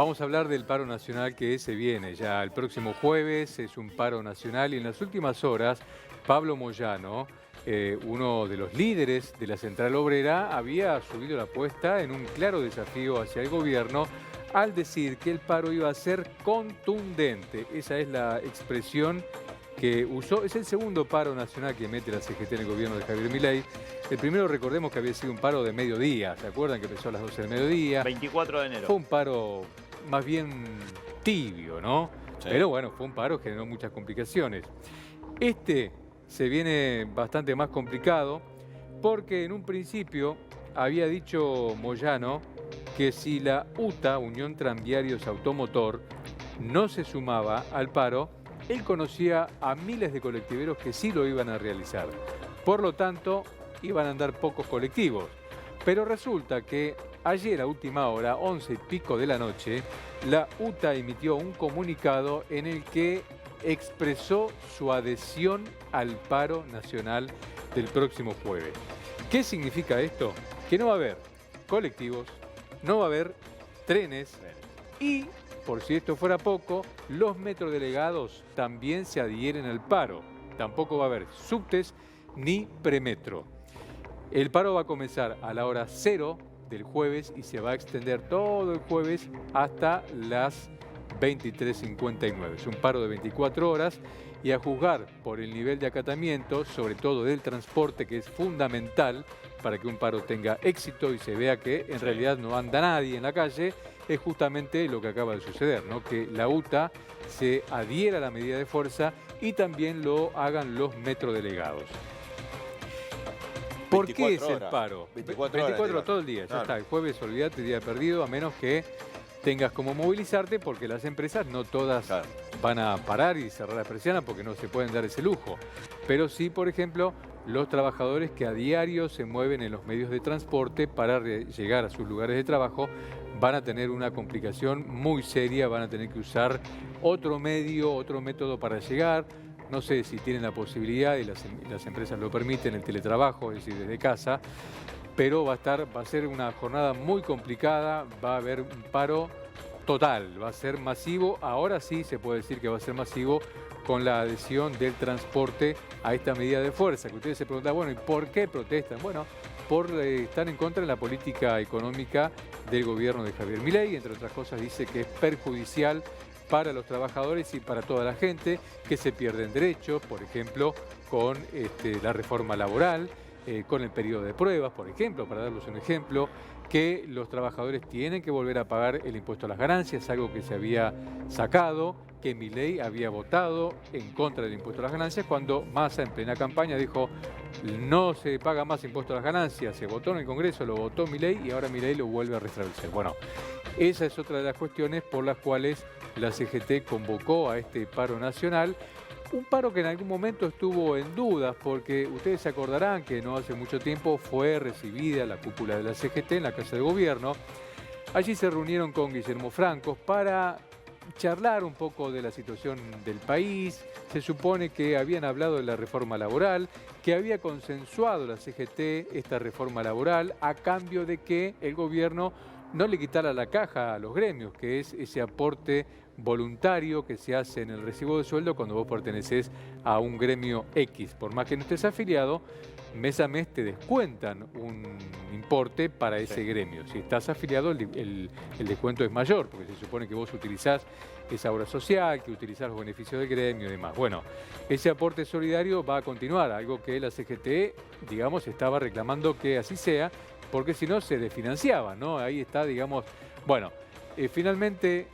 Vamos a hablar del paro nacional que se viene ya el próximo jueves, es un paro nacional y en las últimas horas Pablo Moyano, uno de los líderes de la Central Obrera, había subido la apuesta en un claro desafío hacia el gobierno al decir que el paro iba a ser contundente. Esa es la expresión que usó. Es el segundo paro nacional que mete la CGT en el gobierno de Javier Milei. El primero, recordemos que había sido un paro de mediodía, ¿se acuerdan que empezó a las 12 del mediodía? 24 de enero. Fue un paro más bien tibio, ¿no? Sí. Pero bueno, fue un paro que generó muchas complicaciones. Este se viene bastante más complicado porque en un principio había dicho Moyano que si la UTA, Unión Tranviarios Automotor, no se sumaba al paro, él conocía a miles de colectiveros que sí lo iban a realizar. Por lo tanto, iban a andar pocos colectivos. Pero resulta que ayer a última hora, 11 y pico de la noche, la UTA emitió un comunicado en el que expresó su adhesión al paro nacional del próximo jueves. ¿Qué significa esto? Que no va a haber colectivos, no va a haber trenes y, por si esto fuera poco, los metrodelegados también se adhieren al paro. Tampoco va a haber subtes ni premetro. El paro va a comenzar a la hora 0 del jueves y se va a extender todo el jueves hasta las 23:59. Es un paro de 24 horas y a juzgar por el nivel de acatamiento, sobre todo del transporte, que es fundamental para que un paro tenga éxito y se vea que en realidad no anda nadie en la calle, es justamente lo que acaba de suceder, ¿no? Que la UTA se adhiera a la medida de fuerza y también lo hagan los metrodelegados. ¿Por qué es el paro? 24 horas todo el día, ya está. El jueves, olvídate, día perdido, a menos que tengas como movilizarte, porque las empresas no todas van a parar y cerrar las persianas porque no se pueden dar ese lujo. Pero sí, por ejemplo, los trabajadores que a diario se mueven en los medios de transporte para llegar a sus lugares de trabajo van a tener una complicación muy seria, van a tener que usar otro medio, otro método para llegar. No sé si tienen la posibilidad, y las empresas lo permiten, el teletrabajo, es decir, desde casa, pero va a ser una jornada muy complicada, va a haber un paro total, va a ser masivo. Ahora sí se puede decir que va a ser masivo con la adhesión del transporte a esta medida de fuerza, que ustedes se preguntan, bueno, ¿y por qué protestan? Bueno, por estar en contra de la política económica del gobierno de Javier Milei. Entre otras cosas, dice que es perjudicial para los trabajadores y para toda la gente, que se pierden derechos, por ejemplo, con la reforma laboral, con el periodo de pruebas, por ejemplo, para darles un ejemplo, que los trabajadores tienen que volver a pagar el impuesto a las ganancias, algo que se había sacado, que Milei había votado en contra del impuesto a las ganancias, cuando Massa en plena campaña dijo no se paga más impuesto a las ganancias, se votó en el Congreso, lo votó Milei y ahora Milei lo vuelve a restablecer. Bueno, esa es otra de las cuestiones por las cuales la CGT convocó a este paro nacional. Un paro que en algún momento estuvo en dudas, porque ustedes se acordarán que no hace mucho tiempo fue recibida la cúpula de la CGT en la Casa de Gobierno. Allí se reunieron con Guillermo Francos para charlar un poco de la situación del país. Se supone que habían hablado de la reforma laboral, que había consensuado la CGT esta reforma laboral a cambio de que el gobierno no le quitara la caja a los gremios, que es ese aporte voluntario que se hace en el recibo de sueldo cuando vos perteneces a un gremio X. Por más que no estés afiliado, mes a mes te descuentan un importe para ese gremio. Si estás afiliado, el descuento es mayor, porque se supone que vos utilizás esa obra social, que utilizás los beneficios del gremio y demás. Bueno, ese aporte solidario va a continuar, algo que la CGT, digamos, estaba reclamando que así sea, porque si no se desfinanciaba, ¿no? Ahí está, digamos, bueno, finalmente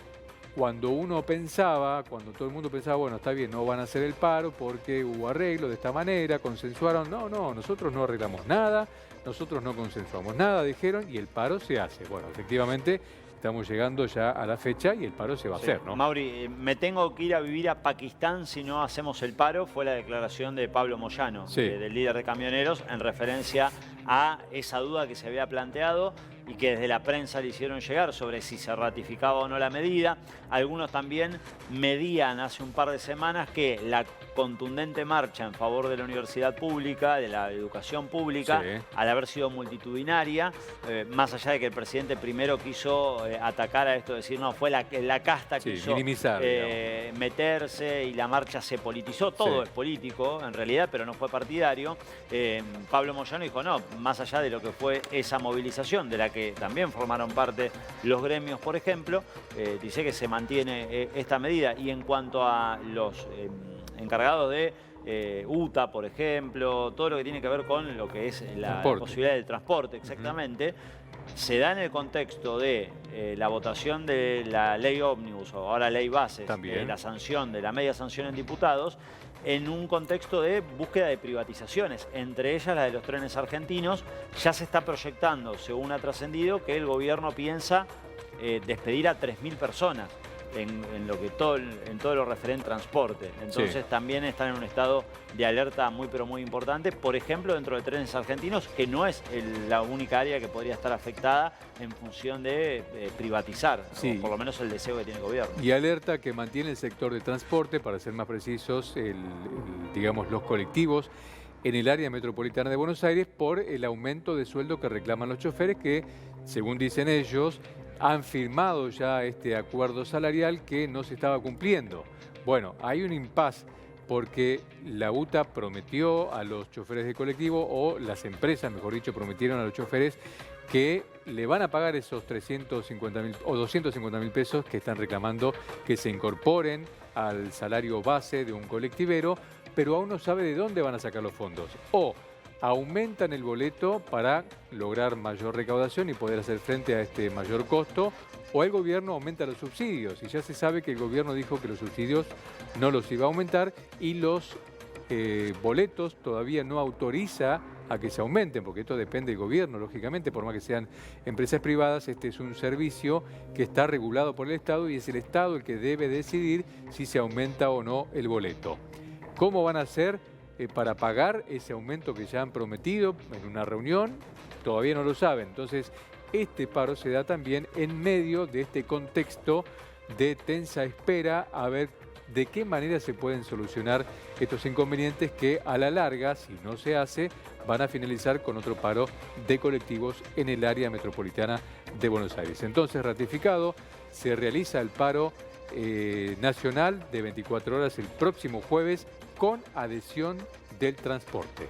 cuando cuando todo el mundo pensaba, bueno, está bien, no van a hacer el paro porque hubo arreglo de esta manera, consensuaron, no, nosotros no arreglamos nada, nosotros no consensuamos nada, dijeron, y el paro se hace. Bueno, efectivamente, estamos llegando ya a la fecha y el paro se va a hacer, ¿no? Mauri, me tengo que ir a vivir a Pakistán si no hacemos el paro, fue la declaración de Pablo Moyano, del líder de camioneros, en referencia a esa duda que se había planteado y que desde la prensa le hicieron llegar sobre si se ratificaba o no la medida. Algunos también medían hace un par de semanas que la contundente marcha en favor de la universidad pública, de la educación pública, Sí. al haber sido multitudinaria, más allá de que el presidente primero quiso atacar a esto, decir, no, fue la casta que quiso minimizar, meterse y la marcha se politizó. Todo es político, en realidad, pero no fue partidario. Pablo Moyano dijo, no, más allá de lo que fue esa movilización, de la que también formaron parte los gremios, por ejemplo, dice que se mantiene esta medida. Y en cuanto a los encargados de UTA, por ejemplo, todo lo que tiene que ver con lo que es la posibilidad del transporte, exactamente, se da en el contexto de la votación de la ley ómnibus, o ahora ley bases, la sanción de la media sanción en diputados, en un contexto de búsqueda de privatizaciones, entre ellas la de los trenes argentinos. Ya se está proyectando, según ha trascendido, que el gobierno piensa despedir a 3.000 personas en todo lo referente a transporte. Entonces también están en un estado de alerta muy pero muy importante, por ejemplo dentro de trenes argentinos, que no es la única área que podría estar afectada en función de privatizar, o por lo menos el deseo que tiene el gobierno. Y alerta que mantiene el sector de transporte, para ser más precisos, digamos los colectivos en el área metropolitana de Buenos Aires, por el aumento de sueldo que reclaman los choferes que, según dicen ellos, han firmado ya este acuerdo salarial que no se estaba cumpliendo. Bueno, hay un impasse porque la UTA prometió a los choferes de colectivo, o las empresas, mejor dicho, prometieron a los choferes que le van a pagar esos 350.000 o 250.000 pesos que están reclamando que se incorporen al salario base de un colectivero, pero aún no sabe de dónde van a sacar los fondos. O aumentan el boleto para lograr mayor recaudación y poder hacer frente a este mayor costo, o el gobierno aumenta los subsidios. Y ya se sabe que el gobierno dijo que los subsidios no los iba a aumentar, y los boletos todavía no autoriza a que se aumenten, porque esto depende del gobierno, lógicamente, por más que sean empresas privadas. Este es un servicio que está regulado por el Estado y es el Estado el que debe decidir si se aumenta o no el boleto. ¿Cómo van a hacer para pagar ese aumento que ya han prometido en una reunión? Todavía no lo saben. Entonces, este paro se da también en medio de este contexto de tensa espera a ver de qué manera se pueden solucionar estos inconvenientes que, a la larga, si no se hace, van a finalizar con otro paro de colectivos en el área metropolitana de Buenos Aires. Entonces, ratificado, se realiza el paro nacional de 24 horas el próximo jueves, con adhesión del transporte.